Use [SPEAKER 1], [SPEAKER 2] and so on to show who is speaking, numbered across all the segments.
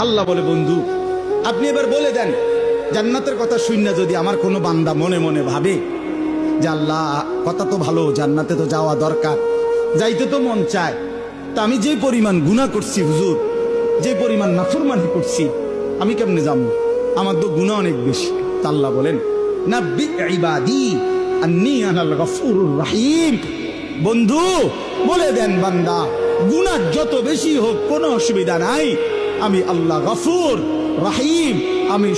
[SPEAKER 1] আল্লাহ বলে, বন্ধু আপনি এবার বলে দেন, জান্নাতের কথা শুননা যদি আমার কোনো বান্দা মনে মনে ভাবে যে আল্লাহ কথা তো ভালো, জান্নাতে তো যাওয়া দরকার, যাইতে তো মন চায়, তা আমি যে পরিমাণ গুনাহ করছি হুজুর, যে পরিমাণ নাফরমানি করছি, আমি কেমনে যাবো? আমার তো গুনাহ অনেক বেশি। তা আল্লাহ বলেন, নাব্বি ইবাদি আন্নী আনাল গফুরুর রহিম। বন্ধু বলে দেন, বান্দা গুনাহ যত বেশি হোক কোনো অসুবিধা নাই, আমি আল্লাহ গফুর রহিম, আমি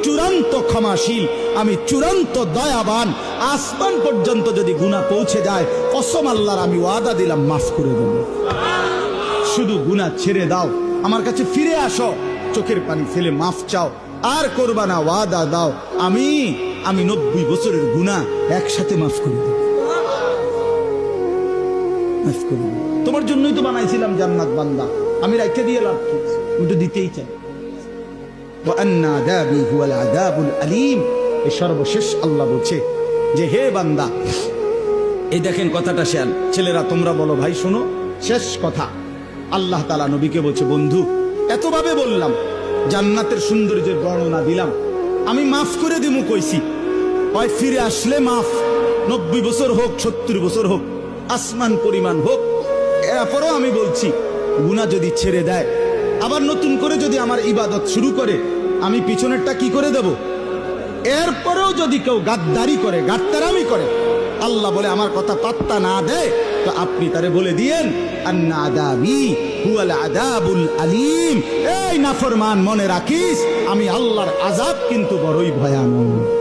[SPEAKER 1] চূড়ান্ত ক্ষমাশীল, আমি চূড়ান্ত দয়াবান। আসমান পর্যন্ত যদি গুনাহ পৌঁছে যায়, কসম আল্লাহর আমি ওয়াদা দিলাম মাফ করে দেব। শুধু গুনাহ ছেড়ে দাও, আমার কাছে ফিরে আসো, চোখের পানি ফেলে মাফ চাও, আর করবা না, ওয়াদা দাও আমি 90 বছরের গুনাহ একসাথে মাফ করে দেব। মাফ করে দেব। তোমার জন্যই তো বানাইছিলাম জান্নাত বান্দা, আমি রাইখে দিয়ে লাভ কি? আমি তো দিতেই চাই। সর্বশেষ আল্লাহ বলছে যে হে বান্দা, এই দেখেন কথাটা শেয়াল ছেলেরা তোমরা বলো ভাই শোনো, শেষ কথা আল্লাহ তাআলা নবীকে বলছে, বন্ধু এতভাবে বললাম, জান্নাতের সৌন্দর্যের বর্ণনা দিলাম, আমি মাফ করে দিমু কইছি, হয় ফিরে আসলে মাফ, 90 বছর হোক 70 বছর হোক, আসমান পরিমাণ হোক, এরপরও আমি বলছি গুনাহ যদি ছেড়ে দেয়, আবার নতুন করে যদি আমার ইবাদত শুরু করে, আমি পিছনেরটা কি করে দেব? এরপরেও যদি কেউ গাদ্দারি করে, গাদ্দারামি করে, আল্লাহ বলে আমার কথা পাত্তা না দেয়, তো আপনি তারে বলে দিয়েন আন্না আযাবি হুয়াল আযাবুল আলীম। এই নাফরমান মনে রাখিস, আমি আল্লাহর আযাব কিন্তু বড়ই ভয়ানক।